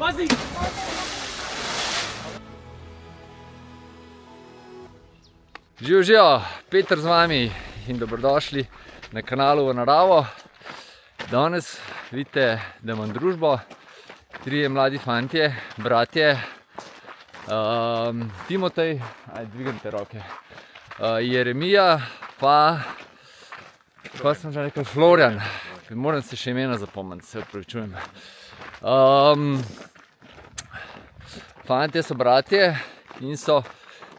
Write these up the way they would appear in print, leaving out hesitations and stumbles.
Pazi! Živijo, živijo, Peter z vami in dobrodošli na kanalu V naravo. Danes vidite, da imam družbo, trije mladi fantje, bratje, Timotej, dvignite roke, Jeremija, pa sem že rekel, Florjan, moram se še imena zapomniti, se opravičujem. Fantje so bratje in so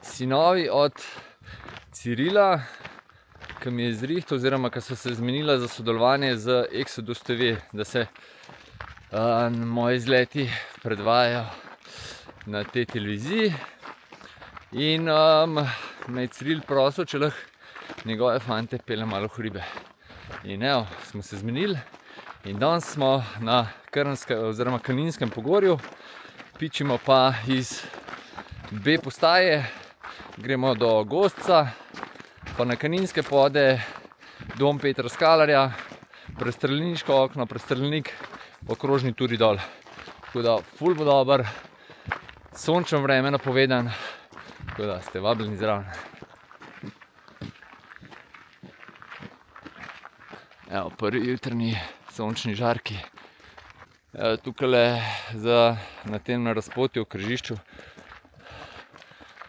sinovi od Cirila, ki mi je zrihtal, oziroma ki so se zmenila za sodelovanje z Exodus TV, da se moji izleti predvajajo na tej televiziji. In me je Ciril prosil, če lahko njegove fante peljem malo v hribe. In evo, smo se zmenili in danes smo na Kaninskem pogorju, pičimo pa iz B postaje, gremo do Gostca, pa na Kaninske pode, dom Petra Skalarja, prestrelniško okno, prestrelnik, po krožni turi dol. Tako da ful bo dober, sončno vreme napovedan, tako da ste vabljeni zraven. Evo, prvi jutrni sončni žarki. Evo, tukaj na tem razpotju v križišču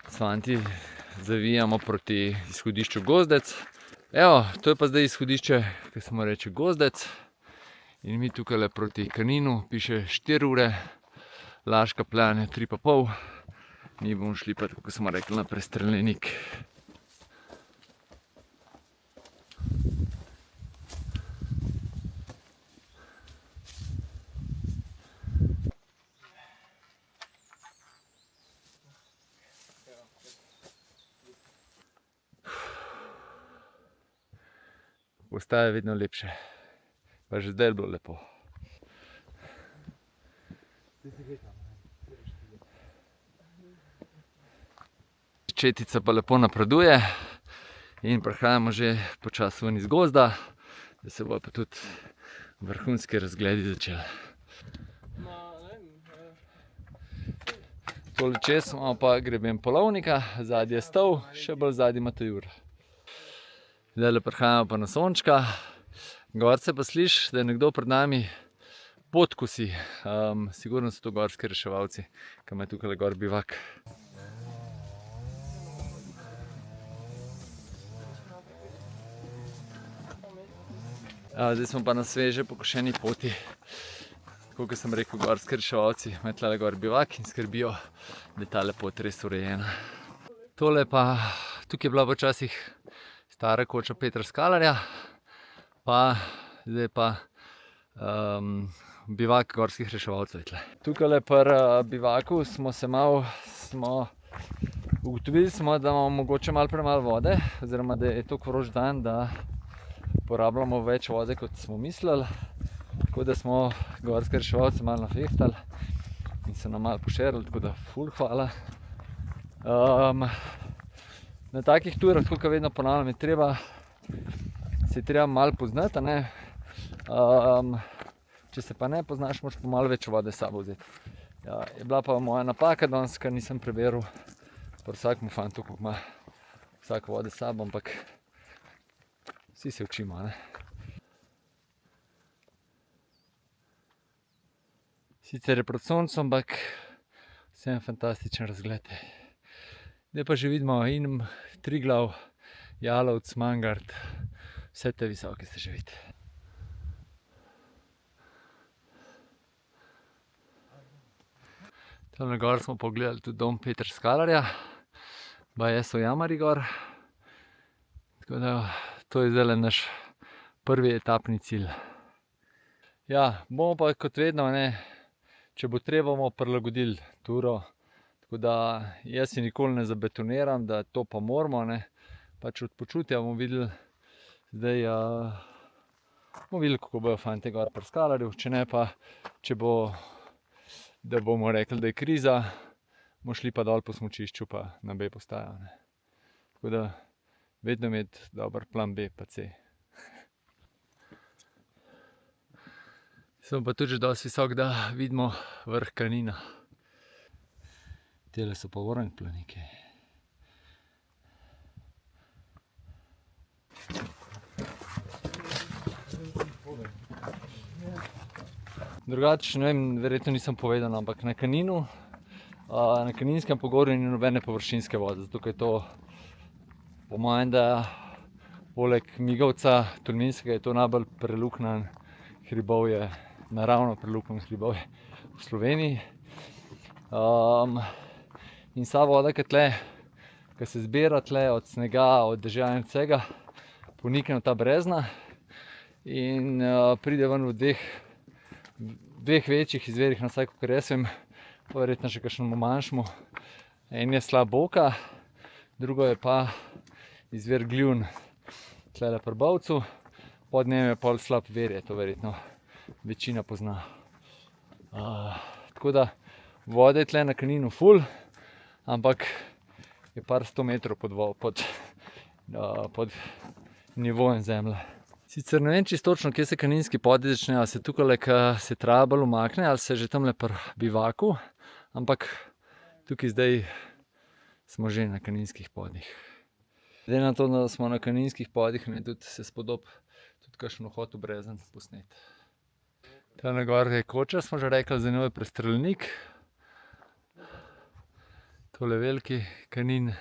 s fanti zavijamo proti izhodišču Gozdec. Evo, to je pa zdaj izhodišče, ki se mu reče Gozdec. In mi tukaj proti Kaninu, piše 4 ure, Laška plan je 3,5. Mi bomo šli pa, kako smo rekli, na prestrelnik. Postaje vedno lepše, pa že zdaj je bilo lepo. Četica pa lepo napreduje in prihajamo že počasi ven iz gozda, da se bojo pa tudi vrhunski razgledi začeli. Tole čez imamo pa greben Polovnika, zadnji je Stol, še bolj zadnji Matajur. Zdaj prihajamo pa na Sončka, gorce pa sliš, da je nekdo pred nami pot kosi. Sigurno so to gorski reševalci, ki imajo tukaj gor bivak. Zdaj smo pa na sveže pokošeni poti. Tako kot sem rekel, gorski reševalci imajo tukaj gor bivak in skrbijo, da je tale pot res urejena. Tole pa, tukaj je bila včasih stara koča Petra Skalarja, pa zdaj pa bivak gorskih reševalcev. Tukaj pri bivaku ugotovili smo, da imamo mogoče malo premalo vode, oziroma da je toliko vroč dan, da porabljamo več vode, kot smo mislili. Tako da smo gorske reševalce malo nafehtali in so nam malo pošerili, tako da ful hvala. Na takih turah, kot vedno ponavljam, se je treba malo poznati, ne? Če se pa ne poznaš, moraš pa malo več vode s sabo vzeti. Ja, je bila pa moja napaka danes, ker nisem preveril pri vsakemu fantu, koliko ima vsak vode s sabo, ampak vsi se učimo, ne? Sicer je proti soncu, ampak vsem fantastičen razgled. Zdaj pa že vidimo in Triglav, Jalovec, Mangart, vse te visoke se že vidi. Tamle gor smo pogledali tudi dom Petra Skalarja, baje so jamari gor. Tako da to je zdaj naš prvi etapni cilj. Ja, bomo pa kot vedno, ne, če bo treba, bomo prilagodili turo. Tako da jaz si nikoli ne zabetoniram, da to pa moramo, ne. Pač od počutja bomo videli, zdaj bomo videli, kako bojo fante gor pri Skalarju. Če ne pa, če bo, da bomo rekli, da je kriza, bomo šli pa dol po smučišču pa na B postajo, ne. Tako da vedno imeti dober plan B pa C. Sem pa tudi že dosti visok, da vidimo vrh Kanina. Tele so pa orangplanike. Drugače, ne vem, verjetno nisem povedal, ampak na Kaninu, na Kaninskem pogorju ni nobene površinske vode, zato ker je to, po mojem, da poleg Migovca, Tolminskega, je to najbolj preluknjan hribovje, naravno preluknjan hribovje v Sloveniji. In vsa voda, ki se zbira tle od snega, od dežja in vsega, ponikne v ta brezna in pride ven v dveh večjih izvirih, na vsaj kakor jaz vem, pa verjetno še kakšnemu manjšemu. En je Slaboka, drugo je pa izvir Gljun, tlele pri Bovcu, pod njem je pol Slap Verje, to verjetno večina pozna. Tako da vode je tle na Kaninu ful, ampak je par 100 metrov pod nivojem zemlje. Sicer ne vem čisto točno, kje se Kaninski podi začnejo, ali se tukaj, ko se trava bolj umakne, ali se že tamle pri bivaku, ampak tukaj zdaj smo že na Kaninskih podih. Glede na to, da smo na Kaninskih podih, mi je tudi se spodob tudi kakšen vhod v brezen posnet. Tale gor je koča, smo že rekli, za njo je prestrelnik. Tole veliki Kanin.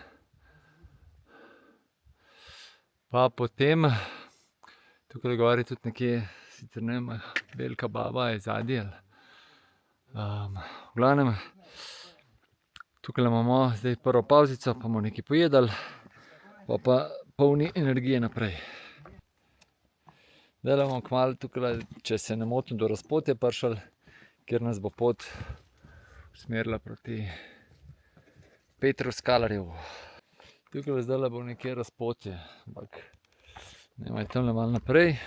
Pa potem tukaj gor je tudi nekje, sicer ne vem, velika baba je zadnji. V glavnem, tukaj imamo zdaj prvo pavzico, pa bomo nekaj pojedli, pa polni energije naprej. Zdaj bomo kmalu tukaj, če se ne motim, do Razpotja prišli, kjer nas bo pot usmerila proti Petru Skalarjevu. Tukaj zdaj bo nekje Razpotje, ampak ne vem, tamle malo naprej.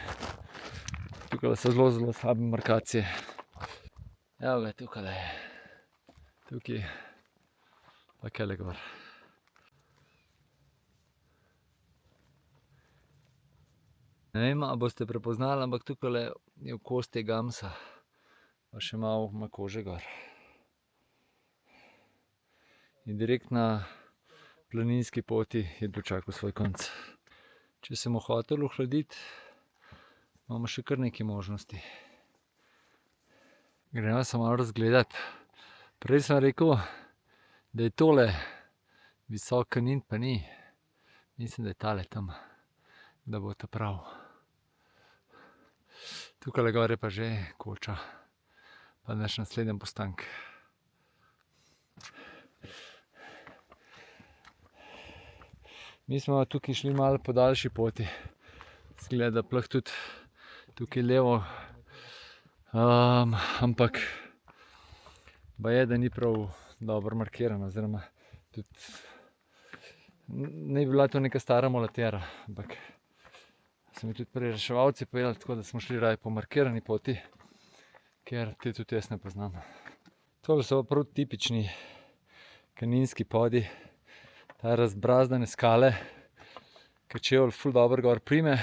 Tukaj so zelo slabe markacije. Evo ga, tukaj je. Tukaj pa kele gor. Ne vem, a boste prepoznali, ampak tukaj je v kosti gamsa, pa še malo makože gor. In direkt na planinski poti je dočakal svoj konec. Če se mu hotel ohladiti, imamo še kar nekaj možnosti. Gremo se malo razgledati. Prej sem rekel, da je tole visok Kanin, pa ni. Mislim, da je tale tam, da bo ta prav. Tukaj gor je pa že koča, pa naš naslednji postanek. Mi smo tukaj šli malo po daljši poti. Zgleda, da plah tudi tukaj levo. Ampak baje, da ni prav dobro markirano, oziroma tudi ne bi bila to neka stara molatera, ampak so mi tudi prej reševalci povedali, tako da smo šli raje po markirani poti, ker te tudi jaz ne poznam. Tole so prav tipični Kaninski podi, ta razbrazdane skale, ki čevelj ful dobro gor prime,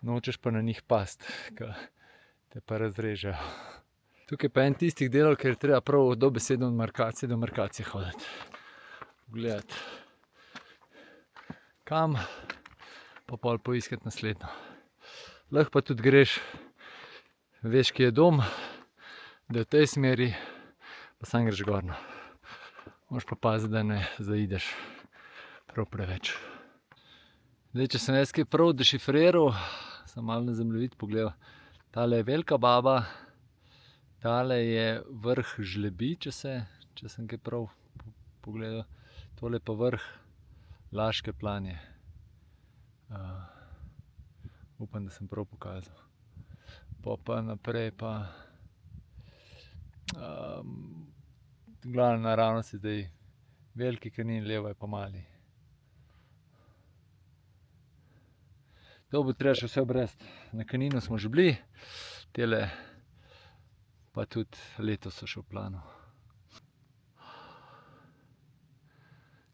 nočeš pa na njih pasti, ki te pa razrežejo. Tukaj pa en tistih delov, ker je treba prav dobesedno od markacije do markacije hoditi. Pogledati kam, pa pol poiskati naslednjo. Lahko pa tudi greš, veš, kje je dom, da je v tej smeri, pa sam greš gorno. Moraš pa paziti, da ne zaideš prav preveč. Zdaj, če sem jaz kaj prav dešifriral, sem malo na zemljevid pogledal. Tale je velika baba, tale je vrh Žlebi, če sem kaj prav pogledal. Tole pa vrh Laške planje. Upam, da sem prav pokazal. Pa naprej pa glavno naravnost je zdaj veliki Kanin, levo je pa mali. To bo treba še vse obresti. Na Kaninu smo že bili, tele pa tudi letos so še v planu.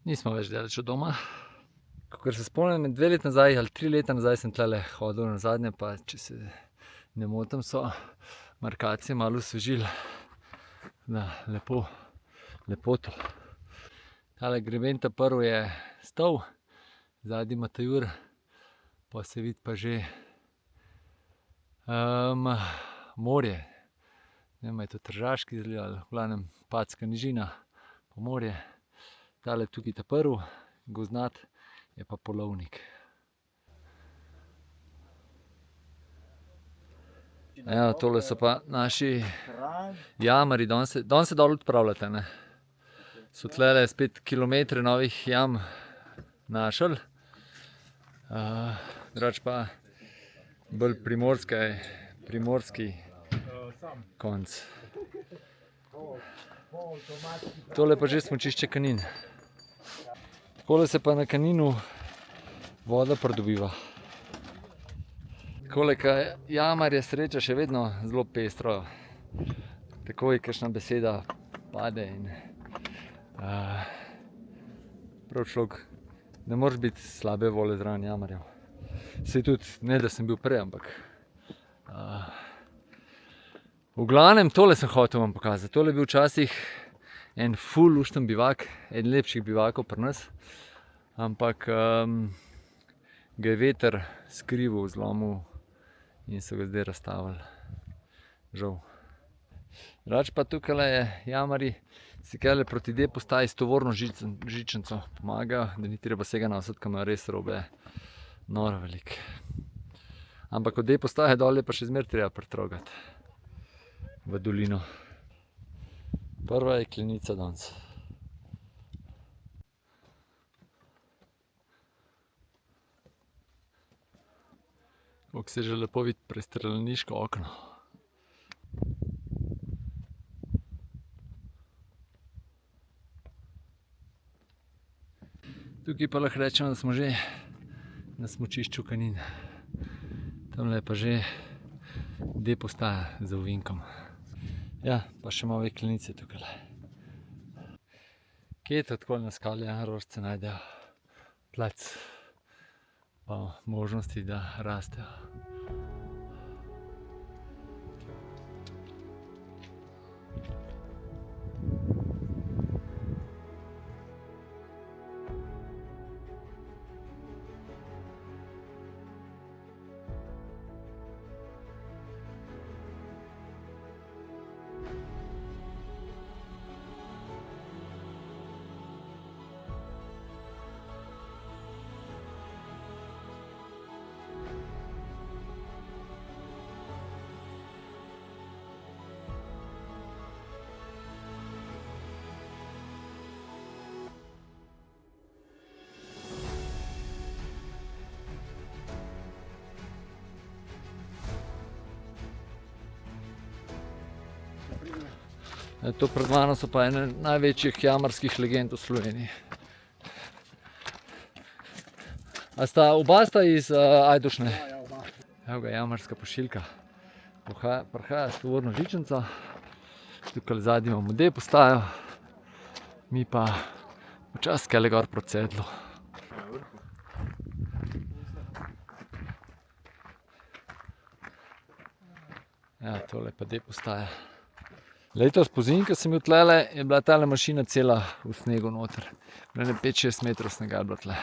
Nismo več daleč od doma. Kakor se spomnim, 2 leta nazaj ali 3 leta nazaj sem tlele hodil nazadnje, pa če se ne motim, so markacije malo osvežili. Da, lepoto. Tale greben ta prvi je stal, zadnji Matajur, pa se vidi pa že morje. Ne vem, je to Tržaški zaliv ali v glavnem Patska nižina, pa morje. Tale tukaj ta prvi, gozdnat, je pa Polovnik. Evo, tole so pa naši jamarji, danes se dol odpravljate, ne. So tlele spet kilometre novih jam našli. Drugače pa bolj primorski konc. Tole pa že smučišče Kanin. Takole se pa na Kaninu voda pridobiva. Takole, ka jamarje sreča še vedno zelo pestro. Takoj kakšna beseda pade in prav človek, ne moreš biti slabe volje zraven jamarjev. Saj tudi, ne da sem bil prej, ampak v glavnem, tole sem hotel vam pokazati. Tole je bil včasih en ful lušten bivak, eden lepših bivakov pri nas, ampak ga je veter skrival, zlomil in so ga zdaj razstavili. Žal. Drugače pa tukajle je jamarji si kajle proti D-postaji s tovorno žičnico pomagajo, da ni treba vsega nositi, ko imajo res robe noro veliko. Ampak od D-postaje dol je pa še zmeraj treba pritrogati v dolino. Prva jeklenica danes. Kako se že lepo vidi prestrelniško okno. Tukaj pa lahko rečemo, da smo že na smučišču Kanin. Tamle je pa že D-postaja za ovinkom. Ja, pa še malo jeklenice tukajle. Kje to takole na skali rožice najdejo plac pa možnosti, da rastejo. To pred mano so pa ene največjih jamarskih legend v Sloveniji. A oba sta iz Ajdovšne? Evo ga, jamarska pošiljka. Prihaja s tovorno žičnico. Tukaj zadnji imamo D-postajo. Mi pa počasi kajle gor proti Sedlu. Ja, tole pa D-postaja. Letos pozimi, ko sem bil tlele, je bila tale mašina cela v snegu noter. 5-6 metrov snega je bilo tle.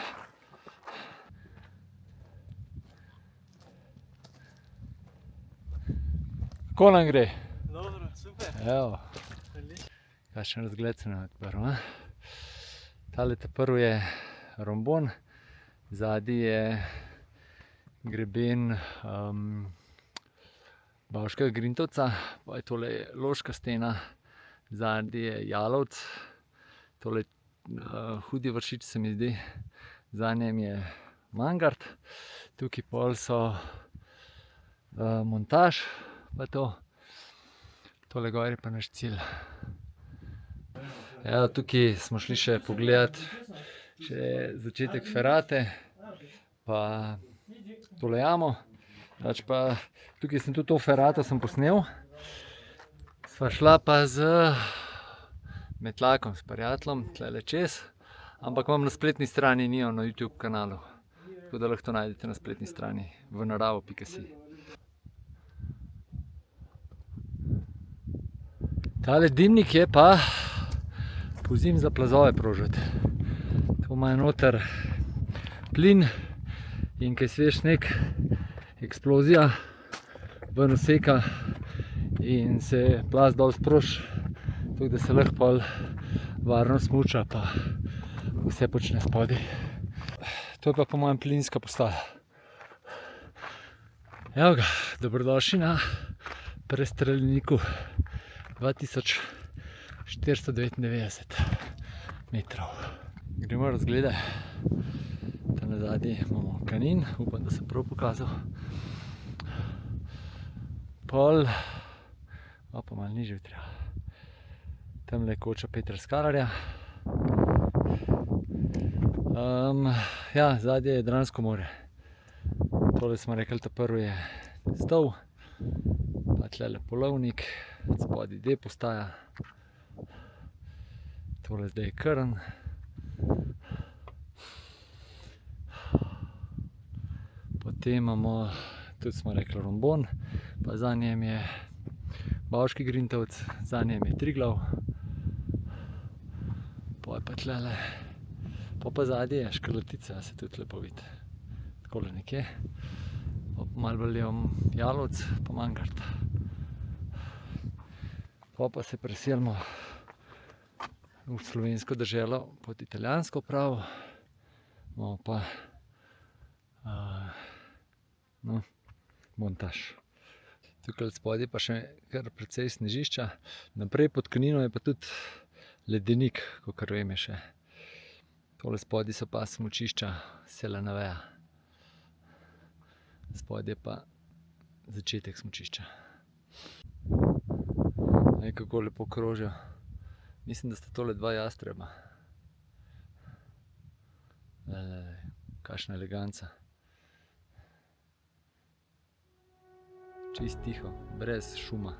Kako nam gre? Dobro, super. Evo. Kakšen razgled se nam je odprl. Tale ta prvi je Rombon, zadnji je greben Bavškega Grintovca, pa je tole Loška stena, zadnji je Jalovec, tole Hudi Vršič se mi zdi, za njem je Mangart, tukaj pol so Montaž, pa to, tole gor je pa naš cilj. Evo, tukaj smo šli še pogledat še začetek Ferate, pa tole jamo. Pa tukaj sem tudi to Ferato sem posnel. Sva šla pa z metlakom, s prijateljem, tlele čez. Ampak imam na spletni strani, nimam na YouTube kanalu. Tako da lahko to najdete na spletni strani, vnaravo.si. Tale dimnik je pa pozimi za plazove prožiti. To ima noter plin in kaj svež sneg, eksplozija ven useka in se plaz dol sproži, tako da se lahko pol varno smuča pa vse počne spodaj. To je pa po mojem plinska postaja. Evo ga, dobrodošli na prestreljniku 2499 metrov. Gremo razgledaj. Tam na zadnji imamo Kanin, upam, da sem prav pokazal. Pol, pa malo nižje treba. Tamle je koča Petra Skalarja. Ja, zadnje je Jadransko more. Tole smo rekli, ta prvi je Stol, pa tlele Polovnik, spodaj D postaja. Tole zdaj je Krn. Potem imamo, tudi smo rekli Rombon, pa za njem je Bavški Grintovec, za njem je Triglav. Pa tlele, pa zadnje je Škrlatica, se tudi lepo vidi. Takole nekje. Malo bolj levo Jalovec, pa Mangart. Pa se preselimo v slovensko deželo pod italijansko pravo. Imamo pa Montaž. Tukaj spodaj pa še kar precej snežišča. Naprej pod Kanino je pa tudi ledenik, kakor vem je še. Tole spodaj so pa smučišča Selena Veja. Spodaj je pa začetek smučišča. Kako lepo krožijo. Mislim, da sta tole dva jastreba. Kakšna eleganca. Čist tiho, brez šuma.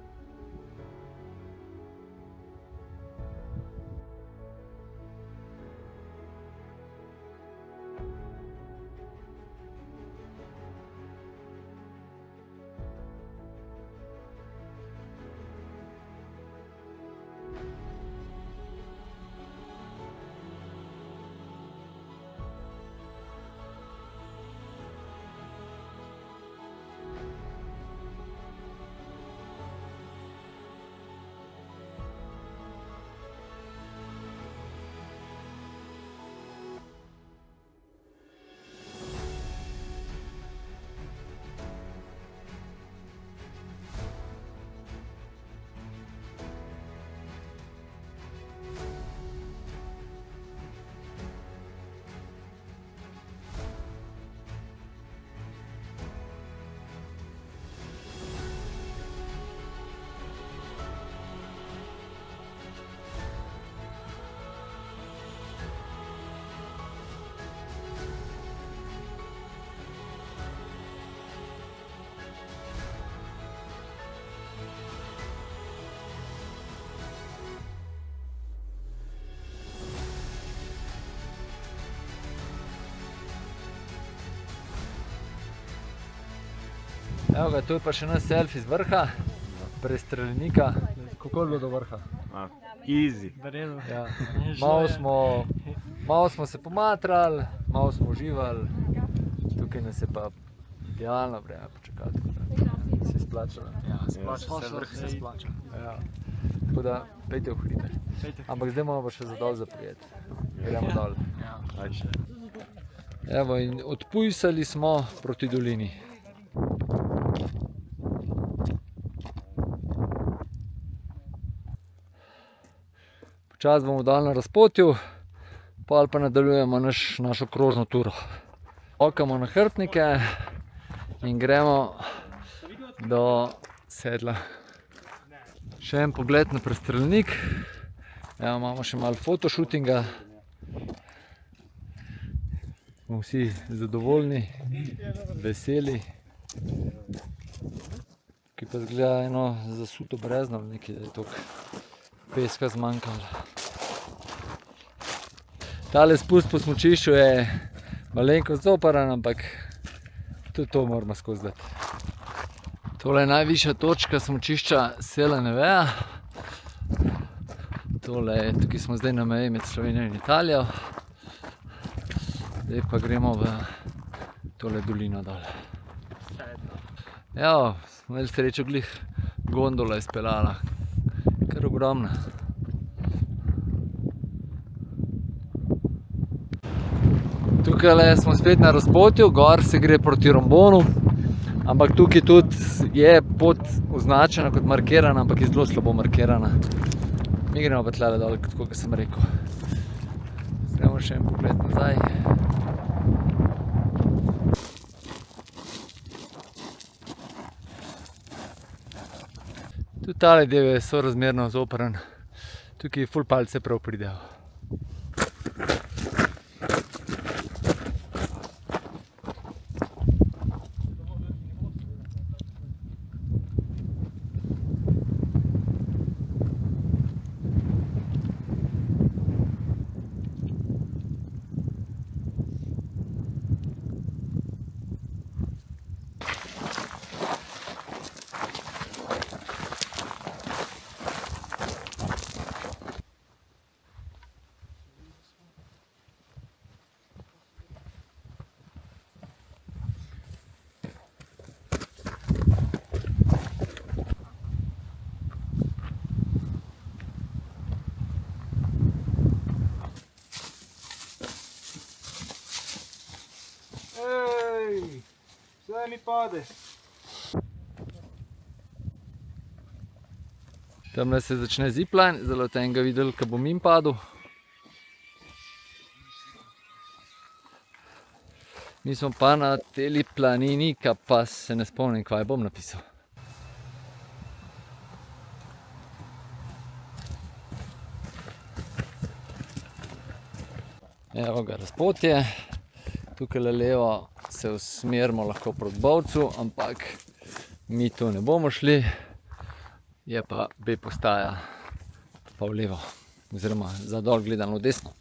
Evo ga, tu je pa še naš selfie z vrha, prestreljnika. Kako je bilo do vrha? Easy. Ja. Malo smo se pomatrali, malo smo uživali. Tukaj nas je pa idealno vreme počakati. Se je splačalo. Ja, splača se, vrh se splača. Ja. Tako da, pejte v hribe. Ampak zdaj moramo pa še za dol zaprijeti. Gremo dol. Evo, in odpujsali smo proti dolini. Počas bomo dal na razpotju, pol pa nadaljujemo našo krožno turo. Okamo na hrbtnike in gremo do sedla. Še en pogled na prestreljnik. Evo, imamo še malo fotoshootinga. Smo vsi zadovoljni, veseli. Ki pa zgleda eno zasuto brezno, nekaj je toliko peska zmanjkalo. Tale spust po smučišču je malenkost zoparan, ampak tudi to moramo skozi dati. Tole je najvišja točka smučišča Selena Veja. Tukaj smo zdaj na meji med Slovenijo in Italijo. Zdaj pa gremo v tole dolino dol. Ja, smo imeli srečo, glih gondola izpeljala. Kar ogromna. Tukaj smo spet na razpotju, gor se gre proti Rombonu. Ampak tukaj tudi je pot označena kot markirana, ampak je zelo slabo markirana. Mi gremo pa tlele dol, tako kot sem rekel. Gremo še en pogled nazaj. Tudi tale del je sorazmerno zoperen. Tukaj ful palce prav pridejo. Zdaj mi pade. Tamle se začne zipline, zelo tenga videli, ko bom jim padel. Mi smo pa na teli planini, ka pa se ne spomnim, kaj bom napisal. Evo ga razpotje. Tukaj levo se usmerimo lahko proti Bovcu, ampak mi tu ne bomo šli. Je pa B postaja pa v levo, oziroma za dol gledano v desno.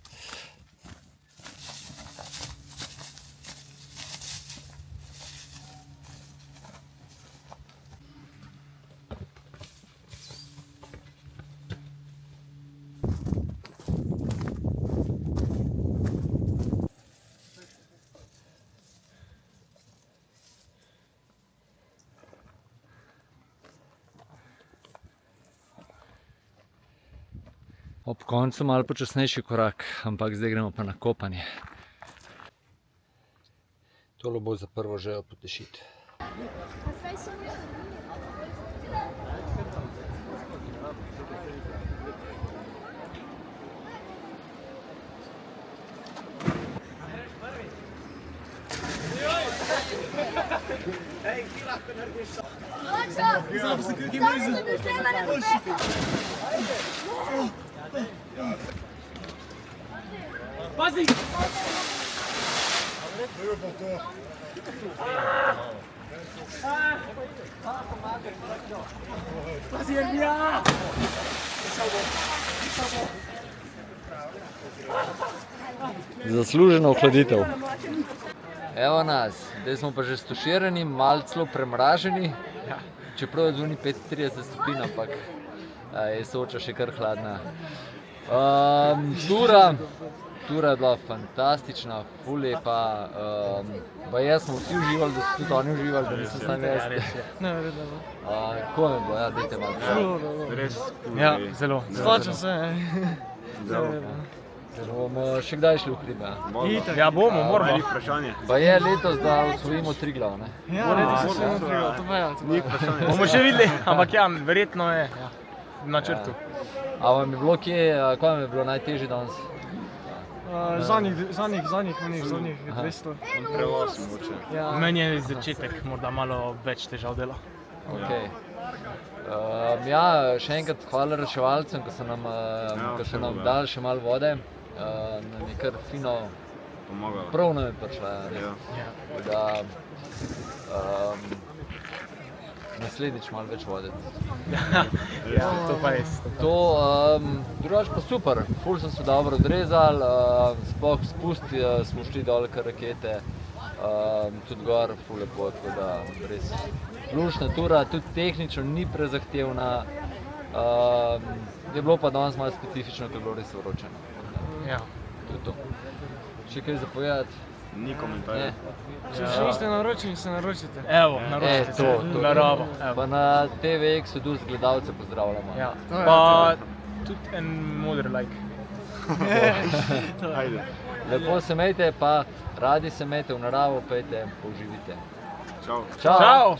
Ob koncu malo počasnejši korak, ampak zdaj gremo pa na kopanje. Tole bo za prvo žejo potešiti. Pazi! Pazi, Elvija! Zaslužena ohladitev. Evo nas, zdaj smo pa že stuširani, malo celo premraženi. Čeprav je zunaj 35 stopinj, ampak je Soča še kar hladna. Tura je bila fantastična, ful lepa. Baje smo vsi uživali, da so tudi oni uživali, da nisem sam jaz. Kako je bilo, ja, dajte malo. Res? Ja, zelo. Splača se. Bomo še kdaj šli v hribe? Ja, bomo, moramo. Ni vprašanje. Baje letos, da osvojimo Triglav, ne? Ja, letos se vse odvijalo, to pa je. Ni vprašanje. Bomo še videli, ampak ja, verjetno je v načrtu. A vam je bilo kje, kaj vam je bilo najtežje danes? Zadnjih 200. Prevoz mogoče. Meni je začetek morda malo več težav dela. Okay. Ja, še enkrat hvala reševalcem, ko so nam dali še malo vode. Nam je kar fino pomagalo. Prav nam je prišla. Da, naslednjič malo več vode. Ja, to pa res. Drugače pa super, ful sem se dobro odrezal, sploh spust smo šli dol kar rakete, tudi gor, ful lepo, tako da res lušna tura, tudi tehnično ni prezahtevna, Je bilo pa danes malo specifično, ker je bilo res vroče. Ja. To je to. Še kaj za povedati? Ni komentarja. Če še niste naročeni, se naročite. Evo, naročite se. to. Naravo. Pa na TV Exodus gledalce pozdravljamo. Ja. To je Pa tudi en moder like. Ajde. Lepo se imejte, pa radi se imejte v naravo, pejte, použivite. Čau. Čau! Ciao.